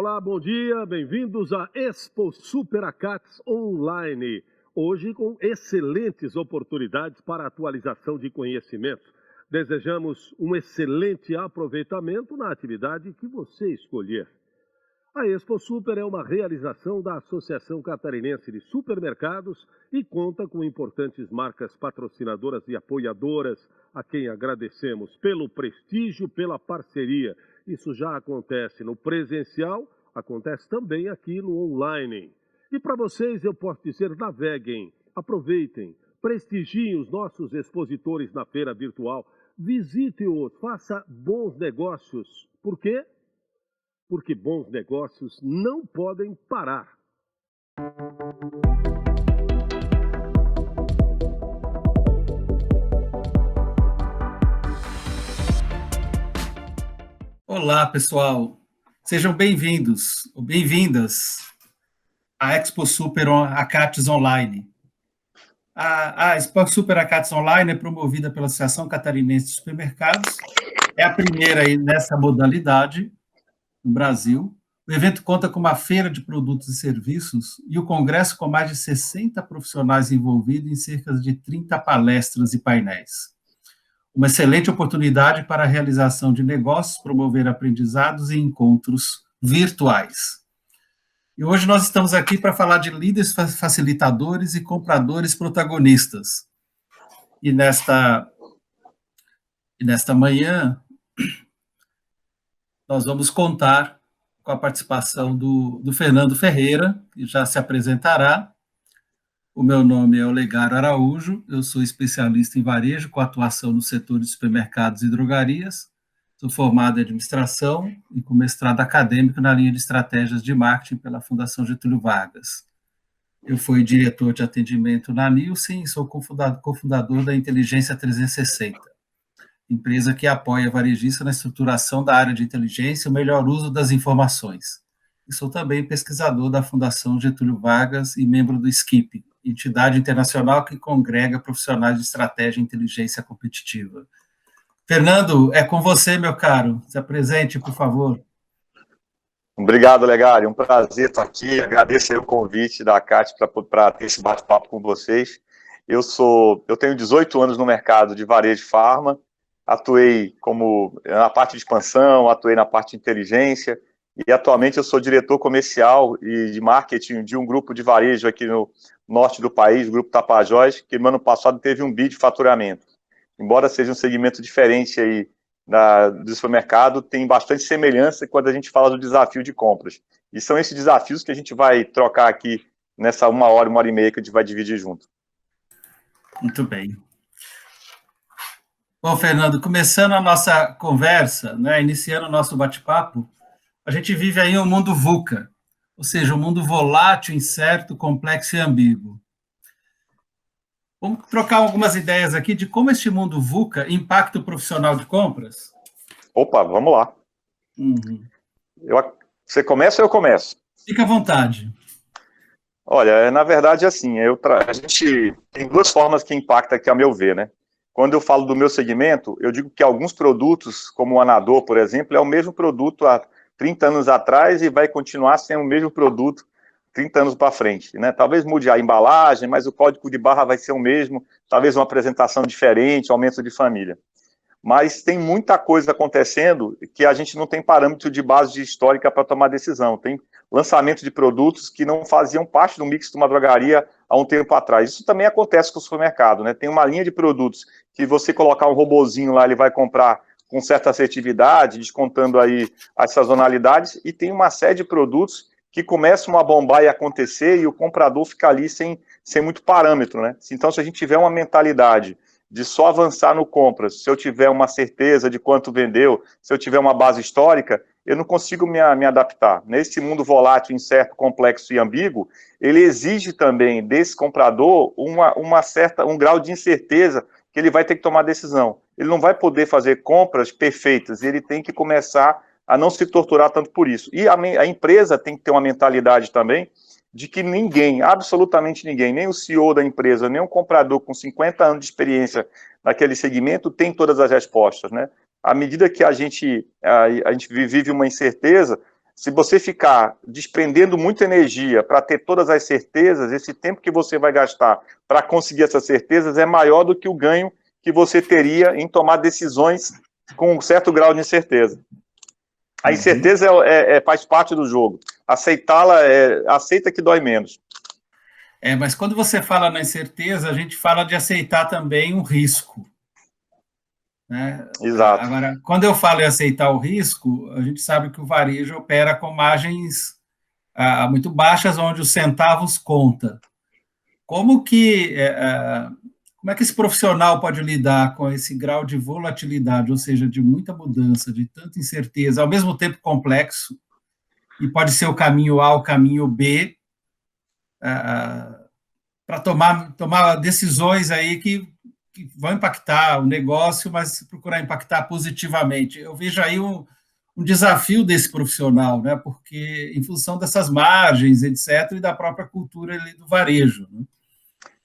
Olá, bom dia, bem-vindos à Expo Super Acats Online. Hoje com excelentes oportunidades para atualização de conhecimento. Desejamos um excelente aproveitamento na atividade que você escolher. A Expo Super é uma realização da Associação Catarinense de Supermercados e conta com importantes marcas patrocinadoras e apoiadoras, a quem agradecemos pelo prestígio, pela parceria. Isso já acontece no presencial, acontece também aqui no online. E para vocês eu posso dizer, naveguem, aproveitem, prestigiem os nossos expositores na feira virtual, visite-os, faça bons negócios. Por quê? Porque bons negócios não podem parar. Olá, pessoal. Sejam bem-vindos ou bem-vindas à Expo Super Acats Online. A Expo Super Acats Online é promovida pela Associação Catarinense de Supermercados. É a primeira aí nessa modalidade no Brasil. O evento conta com uma feira de produtos e serviços e o congresso com mais de 60 profissionais envolvidos em cerca de 30 palestras e painéis. Uma excelente oportunidade para a realização de negócios, promover aprendizados e encontros virtuais. E hoje nós estamos aqui para falar de líderes facilitadores e compradores protagonistas. E nesta manhã, nós vamos contar com a participação do Fernando Ferreira, que já se apresentará. O meu nome é Olegário Araújo, eu sou especialista em varejo, com atuação no setor de supermercados e drogarias. Sou formado em administração e com mestrado acadêmico na linha de estratégias de marketing pela Fundação Getúlio Vargas. Eu fui diretor de atendimento na Nielsen e sou cofundador da Inteligência 360, empresa que apoia varejista na estruturação da área de inteligência e o melhor uso das informações. E sou também pesquisador da Fundação Getúlio Vargas e membro do SKIP, entidade internacional que congrega profissionais de estratégia e inteligência competitiva. Fernando, é com você, meu caro. Se apresente, por favor. Obrigado, Olegário. Um prazer estar aqui. Agradeço aí o convite da CAT para ter esse bate-papo com vocês. Eu tenho 18 anos no mercado de varejo de farma. Atuei na parte de expansão, atuei na parte de inteligência e atualmente eu sou diretor comercial e de marketing de um grupo de varejo aqui no norte do país, o Grupo Tapajós, que no ano passado teve um bi de faturamento. Embora seja um segmento diferente aí do supermercado, tem bastante semelhança quando a gente fala do desafio de compras. E são esses desafios que a gente vai trocar aqui nessa 1 hora e meia que a gente vai dividir junto. Muito bem. Bom, Fernando, começando a nossa conversa, né, iniciando o nosso bate-papo, a gente vive aí um mundo VUCA, ou seja, um mundo volátil, incerto, complexo e ambíguo. Vamos trocar algumas ideias aqui de como este mundo VUCA impacta o profissional de compras? Opa, vamos lá. Você começa ou eu começo? Fica à vontade. Olha, na verdade, assim, a gente tem duas formas que impacta aqui, a meu ver, né? Quando eu falo do meu segmento, eu digo que alguns produtos, como o Anador, por exemplo, é o mesmo produto há 30 anos atrás e vai continuar sendo o mesmo produto 30 anos para frente, né? Talvez mude a embalagem, mas o código de barra vai ser o mesmo, talvez uma apresentação diferente, aumento de família. Mas tem muita coisa acontecendo que a gente não tem parâmetro de base histórica para tomar decisão. Tem lançamento de produtos que não faziam parte do mix de uma drogaria há um tempo atrás. Isso também acontece com o supermercado, né? Tem uma linha de produtos que você colocar um robozinho lá, ele vai comprar com certa assertividade, descontando aí as sazonalidades, e tem uma série de produtos que começam a bombar e acontecer e o comprador fica ali sem muito parâmetro, né? Então, se a gente tiver uma mentalidade de só avançar no compras, se eu tiver uma certeza de quanto vendeu, se eu tiver uma base histórica, eu não consigo me adaptar. Nesse mundo volátil, incerto, complexo e ambíguo, ele exige também desse comprador um grau de incerteza que ele vai ter que tomar decisão. Ele não vai poder fazer compras perfeitas, ele tem que começar a não se torturar tanto por isso. E a empresa tem que ter uma mentalidade também de que ninguém, absolutamente ninguém, nem o CEO da empresa, nem um comprador com 50 anos de experiência naquele segmento tem todas as respostas, né? À medida que a gente vive uma incerteza, Se você ficar desprendendo muita energia para ter todas as certezas, esse tempo que você vai gastar para conseguir essas certezas é maior do que o ganho que você teria em tomar decisões com um certo grau de incerteza. A incerteza faz parte do jogo. Aceitá-la, aceita que dói menos. Mas quando você fala na incerteza, a gente fala de aceitar também um risco. Né? Exato. Agora, quando eu falo em aceitar o risco, a gente sabe que o varejo opera com margens muito baixas, onde os centavos conta. Como é que esse profissional pode lidar com esse grau de volatilidade, ou seja, de muita mudança, de tanta incerteza, ao mesmo tempo complexo, e pode ser o caminho A, o caminho B, para tomar decisões aí que vão impactar o negócio, mas procurar impactar positivamente. Eu vejo aí um desafio desse profissional, né? Porque em função dessas margens, etc., e da própria cultura ali do varejo, né?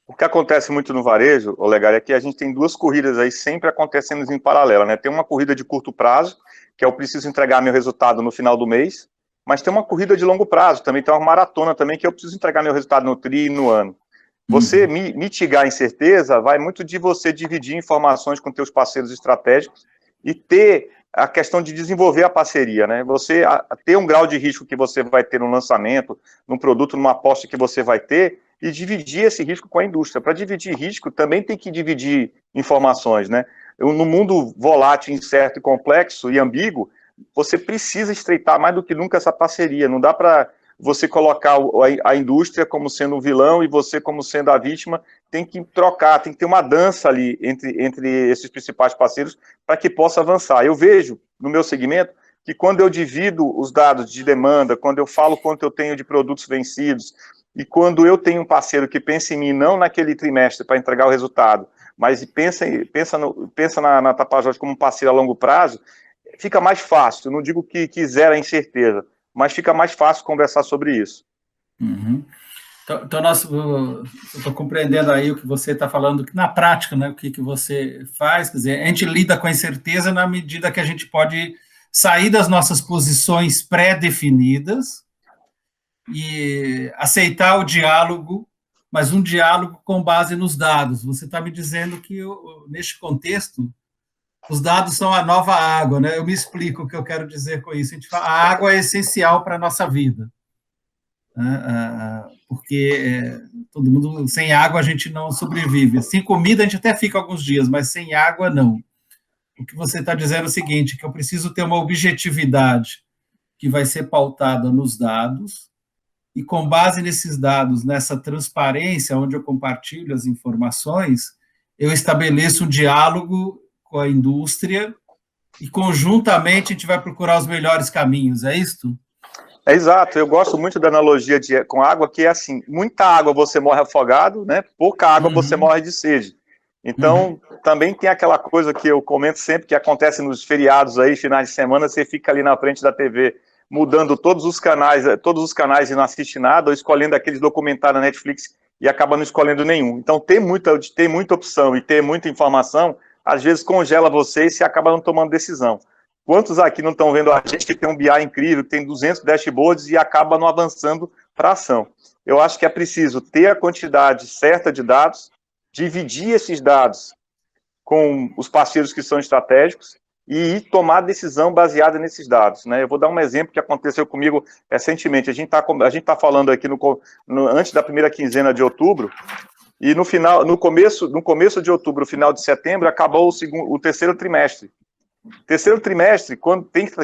O que acontece muito no varejo, Olegário, é que a gente tem duas corridas aí sempre acontecendo em paralelo, né? Tem uma corrida de curto prazo, que é eu preciso entregar meu resultado no final do mês, mas tem uma corrida de longo prazo, também tem uma maratona também, que eu preciso entregar meu resultado no TRI e no ano. Você mitigar a incerteza vai muito de você dividir informações com teus parceiros estratégicos e ter a questão de desenvolver a parceria, né? Você ter um grau de risco que você vai ter no lançamento, num produto, numa aposta que você vai ter, e dividir esse risco com a indústria. Para dividir risco, também tem que dividir informações, né? No mundo volátil, incerto e complexo e ambíguo, você precisa estreitar mais do que nunca essa parceria. Não dá para você colocar a indústria como sendo o vilão e você como sendo a vítima. Tem que trocar, tem que ter uma dança ali entre esses principais parceiros para que possa avançar. Eu vejo, no meu segmento, que quando eu divido os dados de demanda, quando eu falo quanto eu tenho de produtos vencidos, e quando eu tenho um parceiro que pensa em mim, não naquele trimestre para entregar o resultado, mas pensa na Tapajós como um parceiro a longo prazo, fica mais fácil. Eu não digo que zera a incerteza, mas fica mais fácil conversar sobre isso. Uhum. Então eu estou compreendendo aí o que você está falando, que na prática, né, o que você faz, quer dizer, a gente lida com a incerteza na medida que a gente pode sair das nossas posições pré-definidas e aceitar o diálogo, mas um diálogo com base nos dados. Você está me dizendo que, neste contexto, os dados são a nova água, né? Eu me explico o que eu quero dizer com isso. A gente fala, a água é essencial para a nossa vida, né? Porque todo mundo, sem água a gente não sobrevive. Sem comida a gente até fica alguns dias, mas sem água não. O que você está dizendo é o seguinte, que eu preciso ter uma objetividade que vai ser pautada nos dados, e com base nesses dados, nessa transparência, onde eu compartilho as informações, eu estabeleço um diálogo com a indústria e, conjuntamente, a gente vai procurar os melhores caminhos, é isso? É exato, eu gosto muito da analogia com água, que é assim, muita água você morre afogado, né? Pouca água você morre de sede. Então, também tem aquela coisa que eu comento sempre, que acontece nos feriados aí, finais de semana, você fica ali na frente da TV, mudando todos os canais e não assiste nada, ou escolhendo aqueles documentários da Netflix e acaba não escolhendo nenhum. Então, ter muita opção e ter muita informação, às vezes congela você e você acaba não tomando decisão. Quantos aqui não estão vendo a gente que tem um BI incrível, que tem 200 dashboards e acaba não avançando para ação? Eu acho que é preciso ter a quantidade certa de dados, dividir esses dados com os parceiros que são estratégicos e tomar decisão baseada nesses dados, né? Eu vou dar um exemplo que aconteceu comigo recentemente. A gente tá falando aqui antes da primeira quinzena de outubro, e no começo de outubro, final de setembro, acabou o terceiro trimestre. Terceiro trimestre,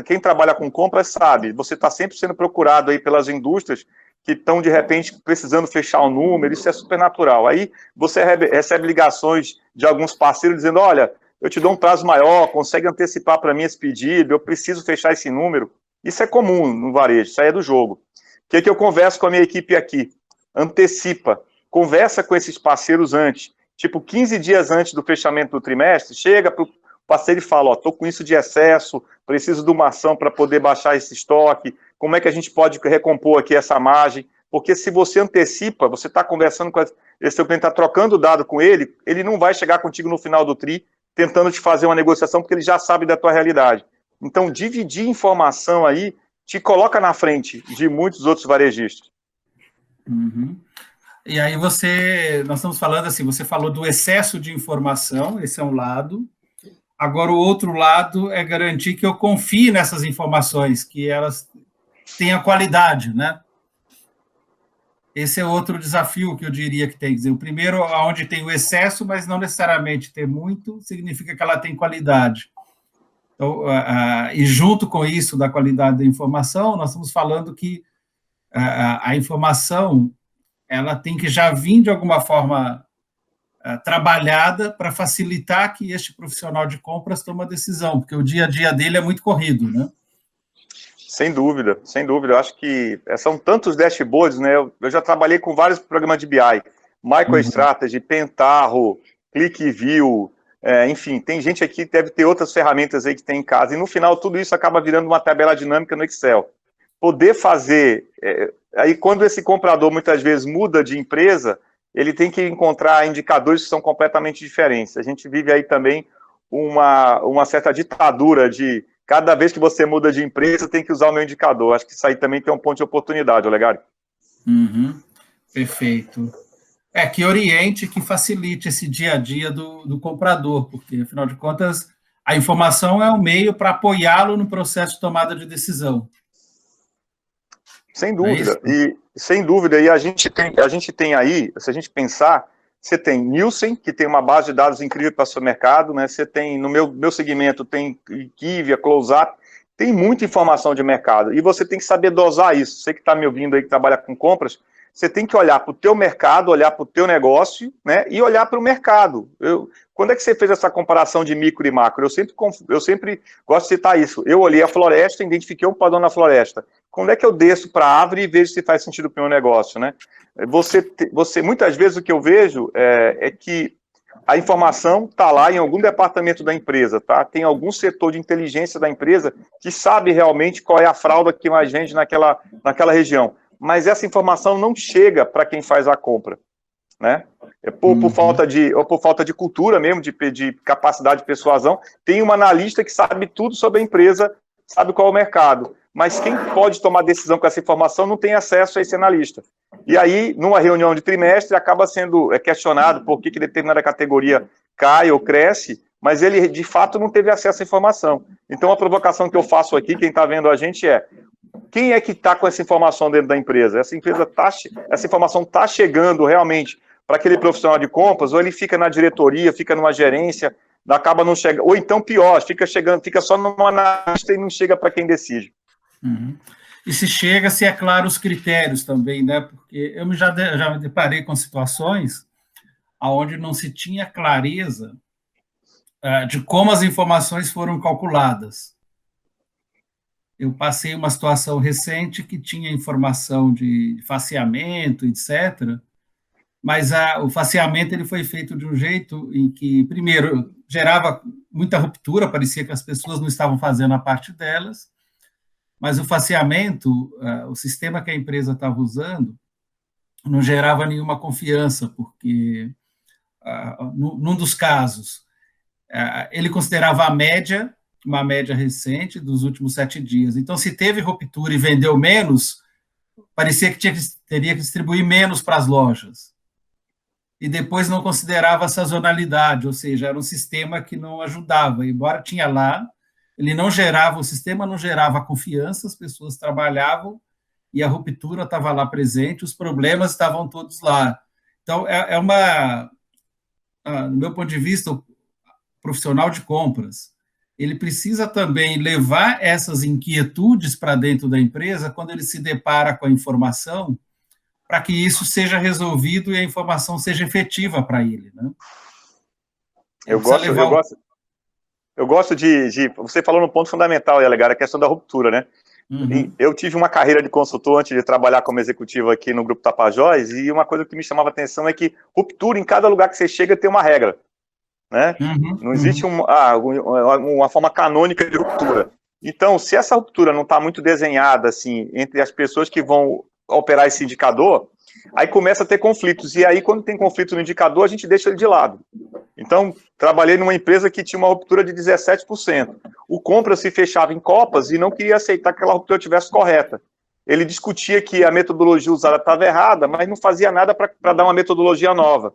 quem trabalha com compras sabe, você está sempre sendo procurado aí pelas indústrias que estão, de repente, precisando fechar um número, isso é super natural. Aí você recebe ligações de alguns parceiros dizendo, olha, eu te dou um prazo maior, consegue antecipar para mim esse pedido, eu preciso fechar esse número. Isso é comum no varejo, isso aí é do jogo. O que eu converso com a minha equipe aqui? Antecipa, conversa com esses parceiros antes, tipo 15 dias antes do fechamento do trimestre, chega para o parceiro e fala, estou com isso de excesso, preciso de uma ação para poder baixar esse estoque, como é que a gente pode recompor aqui essa margem? Porque se você antecipa, você está conversando com esse seu cliente, está trocando dado com ele, ele não vai chegar contigo no final do TRI tentando te fazer uma negociação, porque ele já sabe da tua realidade. Então, dividir informação aí te coloca na frente de muitos outros varejistas. Uhum. E aí nós estamos falando assim, você falou do excesso de informação, esse é um lado. Agora, o outro lado é garantir que eu confie nessas informações, que elas tenham qualidade, né? Esse é outro desafio que eu diria que tem. Quer dizer, o primeiro, onde tem o excesso, mas não necessariamente ter muito, significa que ela tem qualidade. Então, e junto com isso, da qualidade da informação, nós estamos falando que a informação ela tem que já vir de alguma forma trabalhada para facilitar que este profissional de compras tome a decisão, porque o dia a dia dele é muito corrido, né? Sem dúvida, sem dúvida. Eu acho que são tantos dashboards, né? Eu já trabalhei com vários programas de BI, MicroStrategy, Pentaho, ClickView, enfim, tem gente aqui que deve ter outras ferramentas aí que tem em casa, e no final tudo isso acaba virando uma tabela dinâmica no Excel. Poder fazer, aí quando esse comprador muitas vezes muda de empresa, ele tem que encontrar indicadores que são completamente diferentes. A gente vive aí também uma certa ditadura de cada vez que você muda de empresa, tem que usar o meu indicador. Acho que isso aí também tem um ponto de oportunidade, Olegário. Uhum, perfeito. Que oriente, que facilite esse dia a dia do comprador, porque, afinal de contas, a informação é um meio para apoiá-lo no processo de tomada de decisão. Sem dúvida. Sem dúvida. E a gente tem aí, se a gente pensar, você tem Nielsen, que tem uma base de dados incrível para o seu mercado, né? Você tem, no meu segmento, tem IQVIA, Close-Up, tem muita informação de mercado, e você tem que saber dosar isso. Você que está me ouvindo aí, que trabalha com compras, você tem que olhar para o teu mercado, olhar para o teu negócio, né? E olhar para o mercado. Quando é que você fez essa comparação de micro e macro? Eu sempre gosto de citar isso. Eu olhei a floresta, identifiquei um padrão na floresta. Quando é que eu desço para a árvore e vejo se faz sentido para o meu negócio, né? Muitas vezes o que eu vejo é que a informação está lá em algum departamento da empresa, tá? Tem algum setor de inteligência da empresa que sabe realmente qual é a fralda que mais vende naquela região. Mas essa informação não chega para quem faz a compra, né? Por falta de cultura mesmo, de capacidade de persuasão. Tem um analista que sabe tudo sobre a empresa, sabe qual é o mercado, mas quem pode tomar decisão com essa informação não tem acesso a esse analista. E aí, numa reunião de trimestre, acaba sendo questionado por que determinada categoria cai ou cresce, mas ele, de fato, não teve acesso à informação. Então, a provocação que eu faço aqui, quem está vendo a gente quem é que está com essa informação dentro da empresa? Essa informação está chegando realmente para aquele profissional de compras, ou ele fica na diretoria, fica numa gerência, acaba não chegando, ou então pior, fica só numa analista e não chega para quem decide. Uhum. E se é claro os critérios também, né? Porque eu já me deparei com situações onde não se tinha clareza de como as informações foram calculadas. Eu passei uma situação recente que tinha informação de faceamento, etc., mas o faceamento ele foi feito de um jeito em que, primeiro, gerava muita ruptura, parecia que as pessoas não estavam fazendo a parte delas, mas o faceamento, o sistema que a empresa estava usando, não gerava nenhuma confiança, porque, num dos casos, ele considerava uma média recente dos últimos 7 dias. Então, se teve ruptura e vendeu menos, parecia que teria que distribuir menos para as lojas. E depois não considerava sazonalidade, ou seja, era um sistema que não ajudava, embora tinha lá, o sistema não gerava confiança, as pessoas trabalhavam e a ruptura estava lá presente, os problemas estavam todos lá. Então, no meu ponto de vista, o profissional de compras, ele precisa também levar essas inquietudes para dentro da empresa quando ele se depara com a informação, para que isso seja resolvido e a informação seja efetiva para ele, né? Eu gosto de... Você falou no ponto fundamental, Olegário, a questão da ruptura, né? Uhum. Eu tive uma carreira de consultor antes de trabalhar como executivo aqui no Grupo Tapajós, e uma coisa que me chamava a atenção é que ruptura, em cada lugar que você chega, tem uma regra, né? Não existe uma forma canônica de ruptura. Então, se essa ruptura não está muito desenhada, assim, entre as pessoas que vão operar esse indicador, aí começa a ter conflitos, e aí quando tem conflito no indicador, a gente deixa ele de lado. Então, trabalhei numa empresa que tinha uma ruptura de 17%. o compra se fechava em copas e não queria aceitar que aquela ruptura estivesse correta. Ele discutia que a metodologia usada estava errada, mas não fazia nada para dar uma metodologia nova.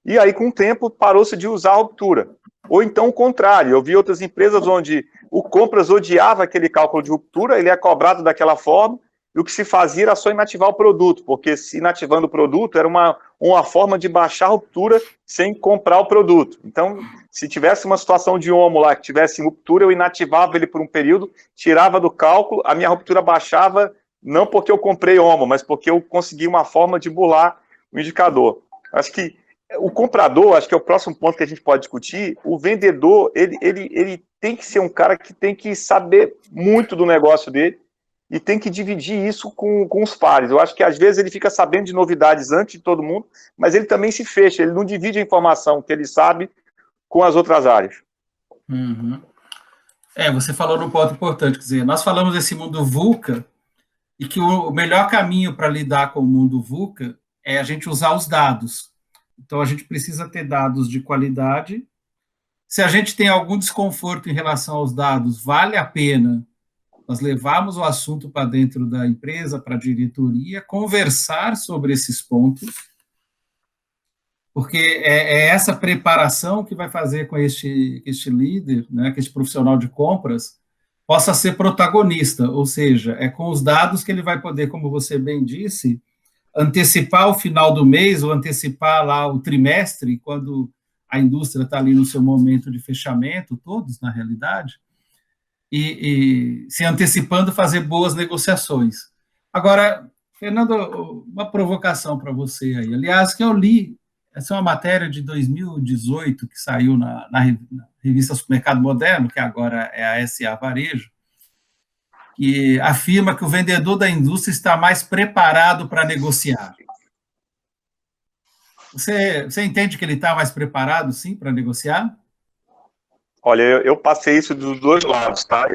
E aí, com o tempo, parou-se de usar a ruptura. Ou então o contrário, eu vi outras empresas onde o compras odiava aquele cálculo de ruptura, ele é cobrado daquela forma, e o que se fazia era só inativar o produto, porque se inativando o produto era uma forma de baixar a ruptura sem comprar o produto. Então, se tivesse uma situação de OMO lá, que tivesse ruptura, eu inativava ele por um período, tirava do cálculo, a minha ruptura baixava, não porque eu comprei OMO, mas porque eu consegui uma forma de burlar o indicador. Acho que o comprador, acho que é o próximo ponto que a gente pode discutir, o vendedor, ele tem que ser um cara que tem que saber muito do negócio dele, e tem que dividir isso com os pares. Eu acho que às vezes ele fica sabendo de novidades antes de todo mundo, mas ele também se fecha, ele não divide a informação que ele sabe com as outras áreas. Uhum. Você falou num ponto importante, quer dizer, nós falamos desse mundo VUCA, e que o melhor caminho para lidar com o mundo VUCA é a gente usar os dados. Então, a gente precisa ter dados de qualidade. Se a gente tem algum desconforto em relação aos dados, vale a pena nós levarmos o assunto para dentro da empresa, para a diretoria, conversar sobre esses pontos, porque é essa preparação que vai fazer com este líder, né, que este profissional de compras, possa ser protagonista, ou seja, é com os dados que ele vai poder, como você bem disse, antecipar o final do mês, ou antecipar lá o trimestre, quando a indústria está ali no seu momento de fechamento, todos, na realidade, e se antecipando, fazer boas negociações. Agora, Fernando, uma provocação para você aí. Aliás, que eu li, essa é uma matéria de 2018 que saiu na revista Supermercado Moderno, que agora é a SA Varejo, que afirma que o vendedor da indústria está mais preparado para negociar. Você entende que ele está mais preparado, sim, para negociar? Olha, eu passei isso dos dois lados, tá?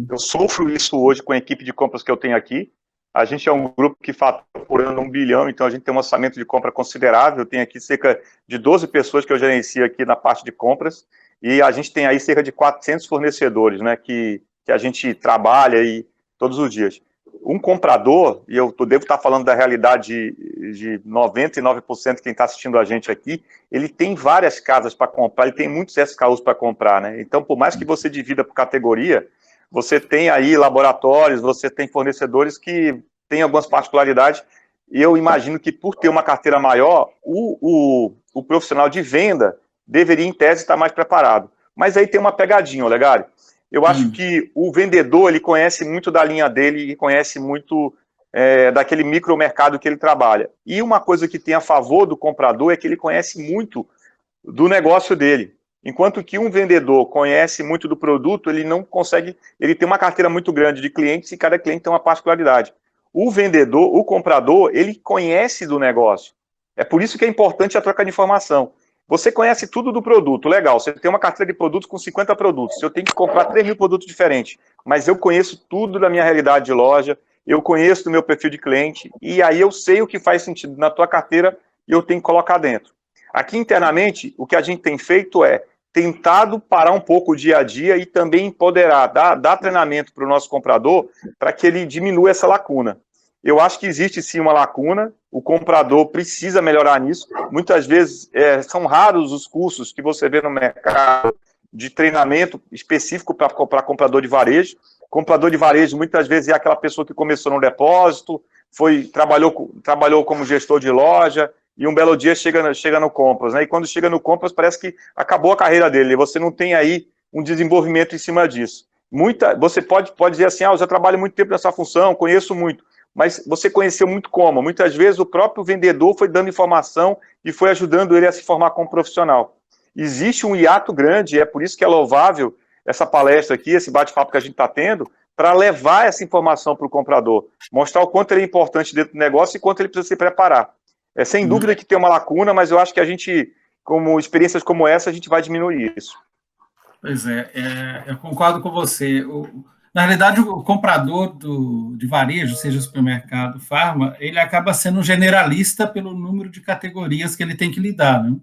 Eu sofro isso hoje com a equipe de compras que eu tenho aqui. A gente é um grupo que fatura por ano 1 bilhão, então a gente tem um orçamento de compra considerável. Eu tenho aqui cerca de 12 pessoas que eu gerencio aqui na parte de compras, e a gente tem aí cerca de 400 fornecedores, né, que a gente trabalha aí todos os dias. Um comprador, e eu devo estar falando da realidade de 99% de quem está assistindo a gente aqui, ele tem várias casas para comprar, ele tem muitos SKUs para comprar, né? Então, por mais que você divida por categoria, você tem aí laboratórios, você tem fornecedores que têm algumas particularidades, e eu imagino que por ter uma carteira maior, o profissional de venda deveria, em tese, estar mais preparado. Mas aí tem uma pegadinha, Olegário. Eu acho que o vendedor, ele conhece muito da linha dele e conhece muito daquele micromercado que ele trabalha. E uma coisa que tem a favor do comprador é que ele conhece muito do negócio dele. Enquanto que um vendedor conhece muito do produto, ele não consegue, ele tem uma carteira muito grande de clientes e cada cliente tem uma particularidade. O vendedor, o comprador, ele conhece do negócio. É por isso que é importante a troca de informação. Você conhece tudo do produto, legal, você tem uma carteira de produtos com 50 produtos, eu tenho que comprar 3.000 produtos diferentes, mas eu conheço tudo da minha realidade de loja, eu conheço do meu perfil de cliente, e aí eu sei o que faz sentido na tua carteira e eu tenho que colocar dentro. Aqui internamente, o que a gente tem feito é tentado parar um pouco o dia a dia e também empoderar, dar treinamento para o nosso comprador para que ele diminua essa lacuna. Eu acho que existe sim uma lacuna, o comprador precisa melhorar nisso. Muitas vezes são raros os cursos que você vê no mercado de treinamento específico para comprador de varejo. Comprador de varejo muitas vezes é aquela pessoa que começou no depósito, trabalhou como gestor de loja e um belo dia chega no compras, né? E quando chega no compras parece que acabou a carreira dele, você não tem aí um desenvolvimento em cima disso. Você pode dizer assim, eu já trabalho muito tempo nessa função, conheço muito. Mas você conheceu muito como? Muitas vezes o próprio vendedor foi dando informação e foi ajudando ele a se formar como profissional. Existe um hiato grande, é por isso que é louvável essa palestra aqui, esse bate-papo que a gente está tendo, para levar essa informação para o comprador, mostrar o quanto ele é importante dentro do negócio e quanto ele precisa se preparar. Sem dúvida que tem uma lacuna, mas eu acho que a gente, como experiências como essa, a gente vai diminuir isso. Pois eu concordo com você. Na realidade, o comprador de varejo, seja supermercado, farma, ele acaba sendo um generalista pelo número de categorias que ele tem que lidar, né?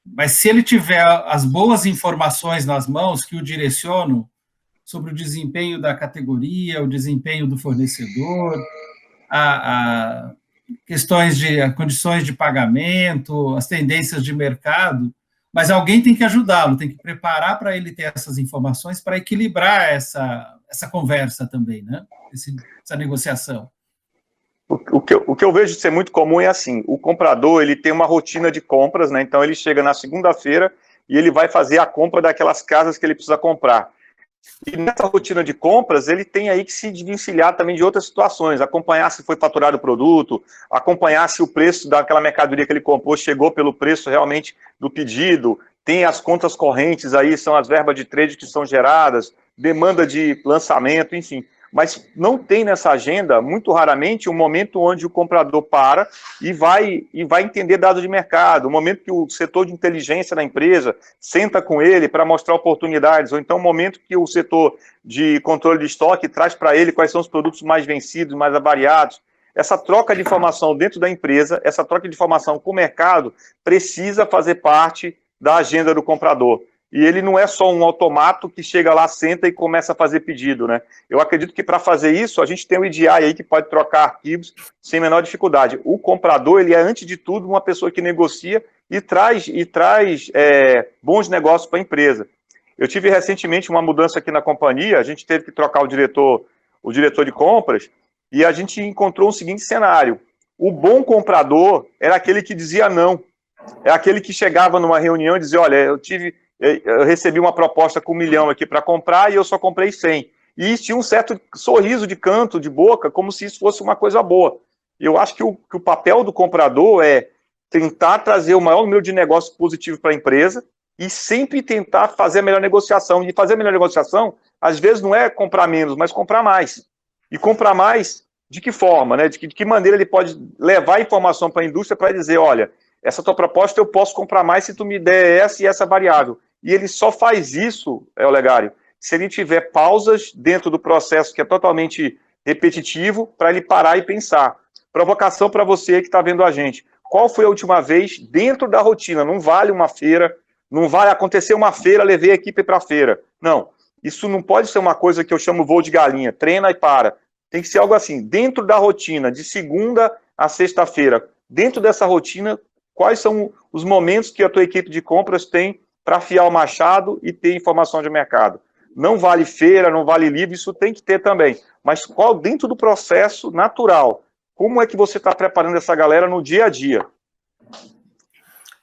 Mas se ele tiver as boas informações nas mãos que o direcionam sobre o desempenho da categoria, o desempenho do fornecedor, a questões de condições de pagamento, as tendências de mercado, mas alguém tem que ajudá-lo, tem que preparar para ele ter essas informações para equilibrar essa conversa também, né? Essa negociação. O que eu vejo ser muito comum é assim, o comprador ele tem uma rotina de compras, né? Então ele chega na segunda-feira e ele vai fazer a compra daquelas casas que ele precisa comprar. E nessa rotina de compras, ele tem aí que se desvencilhar também de outras situações, acompanhar se foi faturado o produto, acompanhar se o preço daquela mercadoria que ele comprou chegou pelo preço realmente do pedido, tem as contas correntes aí, são as verbas de trade que são geradas, demanda de lançamento, enfim. Mas não tem nessa agenda, muito raramente, um momento onde o comprador para e vai entender dados de mercado, o momento que o setor de inteligência da empresa senta com ele para mostrar oportunidades, ou então o momento que o setor de controle de estoque traz para ele quais são os produtos mais vencidos, mais avariados. Essa troca de informação dentro da empresa, essa troca de informação com o mercado, precisa fazer parte da agenda do comprador. E ele não é só um automato que chega lá, senta e começa a fazer pedido, né? Eu acredito que para fazer isso, a gente tem o EDI aí que pode trocar arquivos sem menor dificuldade. O comprador, ele é, antes de tudo, uma pessoa que negocia e traz bons negócios para a empresa. Eu tive recentemente uma mudança aqui na companhia, a gente teve que trocar o diretor de compras, e a gente encontrou o seguinte cenário. O bom comprador era aquele que dizia não. É aquele que chegava numa reunião e dizia, olha, eu recebi uma proposta com 1 milhão aqui para comprar e eu só comprei 100. E tinha um certo sorriso de canto, de boca, como se isso fosse uma coisa boa. Eu acho que o papel do comprador é tentar trazer o maior número de negócios positivos para a empresa e sempre tentar fazer a melhor negociação. E fazer a melhor negociação, às vezes, não é comprar menos, mas comprar mais. E comprar mais, de que forma, né? De que maneira ele pode levar a informação para a indústria para dizer, olha, essa tua proposta eu posso comprar mais se tu me der essa e essa variável. E ele só faz isso, Olegário, se ele tiver pausas dentro do processo que é totalmente repetitivo, para ele parar e pensar. Provocação para você que está vendo a gente. Qual foi a última vez dentro da rotina? Não vale uma feira, não vai acontecer uma feira, levei a equipe para a feira. Não, isso não pode ser uma coisa que eu chamo voo de galinha, treina e para. Tem que ser algo assim, dentro da rotina, de segunda a sexta-feira. Dentro dessa rotina, quais são os momentos que a tua equipe de compras tem para afiar o machado e ter informação de mercado? Não vale feira, não vale livro, isso tem que ter também. Mas qual dentro do processo natural? Como é que você está preparando essa galera no dia a dia?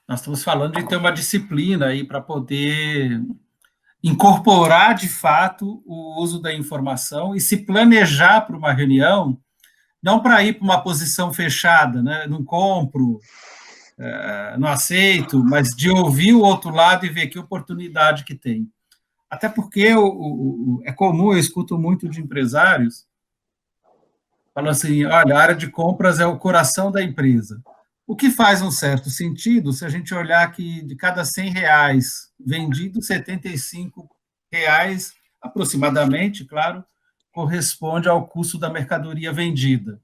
Nós estamos falando de ter uma disciplina aí para poder incorporar, de fato, o uso da informação e se planejar para uma reunião, não para ir para uma posição fechada, né? Não compro, não aceito, mas de ouvir o outro lado e ver que oportunidade que tem. Até porque é comum, eu escuto muito de empresários falando assim, olha, a área de compras é o coração da empresa. O que faz um certo sentido se a gente olhar que de cada R$100 vendidos, R$75, aproximadamente, claro, corresponde ao custo da mercadoria vendida.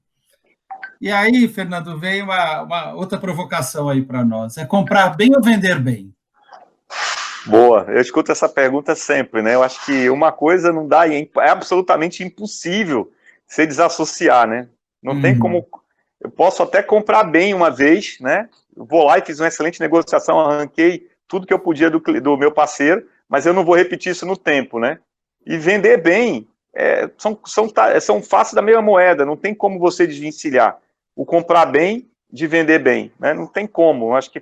E aí, Fernando, veio uma outra provocação aí para nós. É comprar bem ou vender bem? Boa, eu escuto essa pergunta sempre, né? Eu acho que uma coisa não dá, é absolutamente impossível se desassociar, né? Não tem como... Eu posso até comprar bem uma vez, né? Eu vou lá e fiz uma excelente negociação, arranquei tudo que eu podia do meu parceiro, mas eu não vou repetir isso no tempo, né? E vender bem são faces da mesma moeda, não tem como você desvencilhar o comprar bem de vender bem, né? Não tem como, eu acho que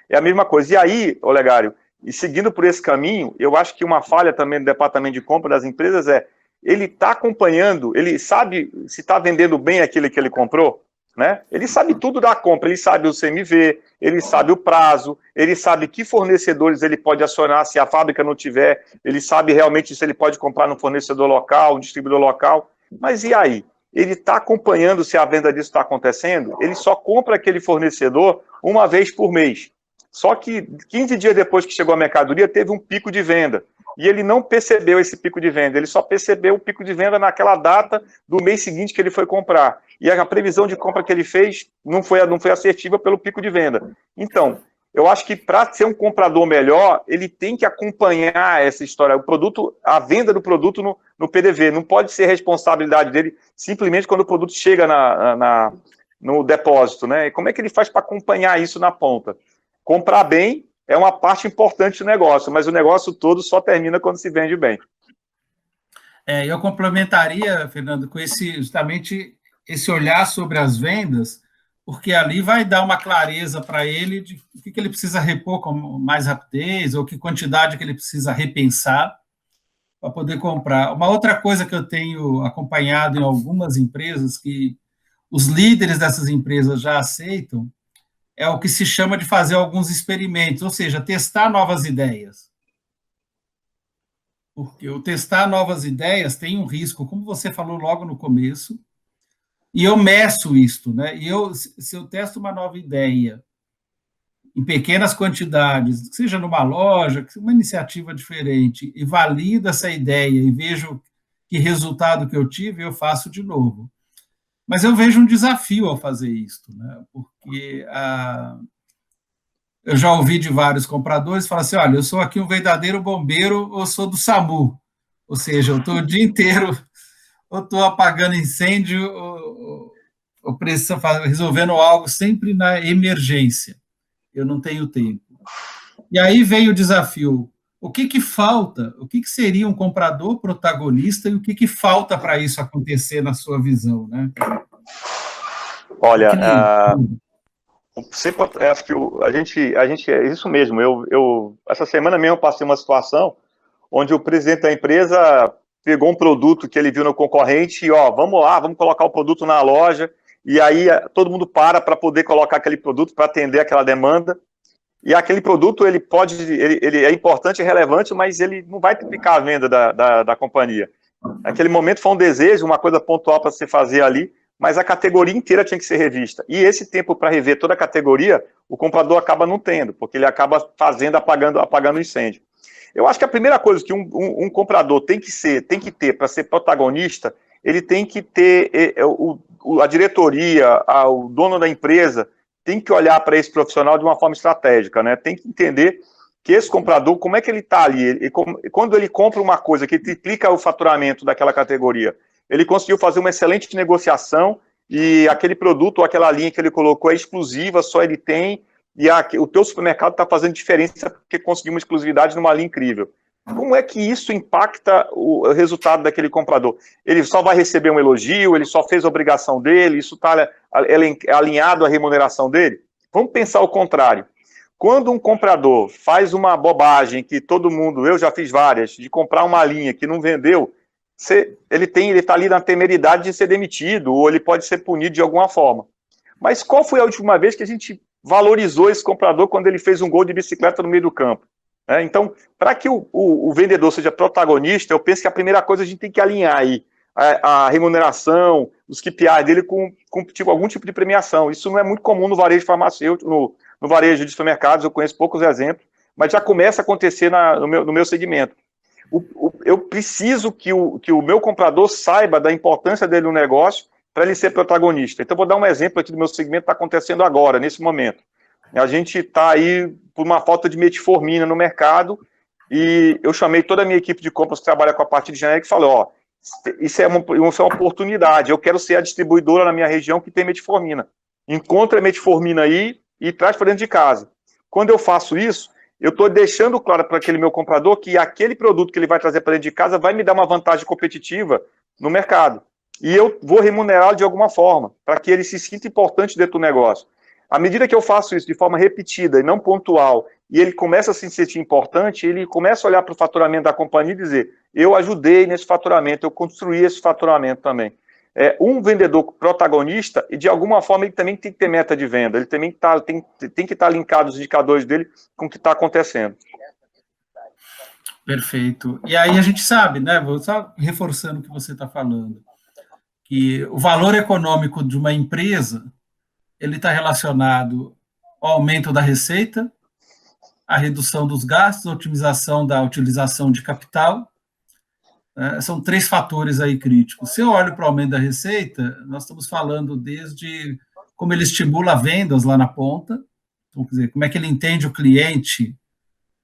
é a mesma coisa. E aí, Olegário, e seguindo por esse caminho, eu acho que uma falha também do departamento de compra das empresas ele está acompanhando, ele sabe se está vendendo bem aquilo que ele comprou, né? Ele sabe tudo da compra, ele sabe o CMV, ele sabe o prazo, ele sabe que fornecedores ele pode acionar se a fábrica não tiver, ele sabe realmente se ele pode comprar no fornecedor local, um distribuidor local, mas e aí? Ele está acompanhando se a venda disso está acontecendo? Ele só compra aquele fornecedor uma vez por mês. Só que 15 dias depois que chegou a mercadoria, teve um pico de venda. E ele não percebeu esse pico de venda, ele só percebeu o pico de venda naquela data do mês seguinte que ele foi comprar. E a previsão de compra que ele fez não foi assertiva pelo pico de venda. Então, eu acho que para ser um comprador melhor, ele tem que acompanhar essa história, o produto, a venda do produto no PDV, não pode ser responsabilidade dele simplesmente quando o produto chega no depósito, né? E como é que ele faz para acompanhar isso na ponta? Comprar bem é uma parte importante do negócio, mas o negócio todo só termina quando se vende bem. Eu complementaria, Fernando, com justamente esse olhar sobre as vendas, porque ali vai dar uma clareza para ele de o que ele precisa repor com mais rapidez, ou que quantidade que ele precisa repensar para poder comprar. Uma outra coisa que eu tenho acompanhado em algumas empresas, que os líderes dessas empresas já aceitam, é o que se chama de fazer alguns experimentos, ou seja, testar novas ideias. Porque o testar novas ideias tem um risco, como você falou logo no começo, e eu meço isto, né? E se eu testo uma nova ideia em pequenas quantidades, seja numa loja, uma iniciativa diferente, e valido essa ideia e vejo que resultado que eu tive, eu faço de novo. Mas eu vejo um desafio ao fazer isto, né? Porque eu já ouvi de vários compradores falar assim, olha, eu sou aqui um verdadeiro bombeiro, eu sou do SAMU, ou seja, eu estou o dia inteiro, eu estou apagando incêndio, ou resolvendo algo sempre na emergência, eu não tenho tempo. E aí vem o desafio, o que falta, o que seria um comprador protagonista e o que falta para isso acontecer na sua visão, né? Olha, acho que a gente é isso mesmo. Essa semana mesmo eu passei uma situação onde o presidente da empresa pegou um produto que ele viu no concorrente e, vamos lá, vamos colocar o produto na loja, e aí todo mundo para poder colocar aquele produto para atender aquela demanda. E aquele produto, ele é importante e relevante, mas ele não vai triplicar a venda da companhia. Naquele momento foi um desejo, uma coisa pontual para se fazer ali, mas a categoria inteira tinha que ser revista. E esse tempo para rever toda a categoria, o comprador acaba não tendo, porque ele acaba apagando o incêndio. Eu acho que a primeira coisa que um comprador tem que ter para ser protagonista, ele tem que ter a diretoria, o dono da empresa, tem que olhar para esse profissional de uma forma estratégica, né? Tem que entender que esse comprador, como é que ele está ali? Quando ele compra uma coisa que triplica o faturamento daquela categoria, ele conseguiu fazer uma excelente negociação e aquele produto ou aquela linha que ele colocou é exclusiva, só ele tem, e o teu supermercado está fazendo diferença porque conseguiu uma exclusividade numa linha incrível. Como é que isso impacta o resultado daquele comprador? Ele só vai receber um elogio, ele só fez a obrigação dele, isso está alinhado à remuneração dele? Vamos pensar o contrário. Quando um comprador faz uma bobagem que todo mundo, eu já fiz várias, de comprar uma linha que não vendeu, ele está ali na temeridade de ser demitido, ou ele pode ser punido de alguma forma. Mas qual foi a última vez que a gente valorizou esse comprador quando ele fez um gol de bicicleta no meio do campo? Então, para que o vendedor seja protagonista, eu penso que a primeira coisa a gente tem que alinhar aí a remuneração, os KPIs dele com algum tipo de premiação. Isso não é muito comum no varejo farmacêutico, no varejo de supermercados, eu conheço poucos exemplos, mas já começa a acontecer no meu segmento. Eu preciso que o meu comprador saiba da importância dele no negócio para ele ser protagonista. Então, vou dar um exemplo aqui do meu segmento que está acontecendo agora, nesse momento. A gente está aí por uma falta de metformina no mercado e eu chamei toda a minha equipe de compras que trabalha com a parte de genérica e falei, isso é uma oportunidade, eu quero ser a distribuidora na minha região que tem metformina. Encontra a metformina aí e traz para dentro de casa. Quando eu faço isso, eu estou deixando claro para aquele meu comprador que aquele produto que ele vai trazer para dentro de casa vai me dar uma vantagem competitiva no mercado. E eu vou remunerá-lo de alguma forma, para que ele se sinta importante dentro do negócio. À medida que eu faço isso de forma repetida e não pontual, e ele começa a se sentir importante, ele começa a olhar para o faturamento da companhia e dizer, eu ajudei nesse faturamento, eu construí esse faturamento também. Um vendedor protagonista, e de alguma forma ele também tem que ter meta de venda, ele também tem que estar linkado os indicadores dele com o que está acontecendo. Perfeito. E aí a gente sabe, né, vou só reforçando o que você está falando, que o valor econômico de uma empresa ele está relacionado ao aumento da receita, à redução dos gastos, à otimização da utilização de capital. São 3 fatores aí críticos. Se eu olho para o aumento da receita, nós estamos falando desde como ele estimula vendas lá na ponta, Então, quer dizer, como é que ele entende o cliente,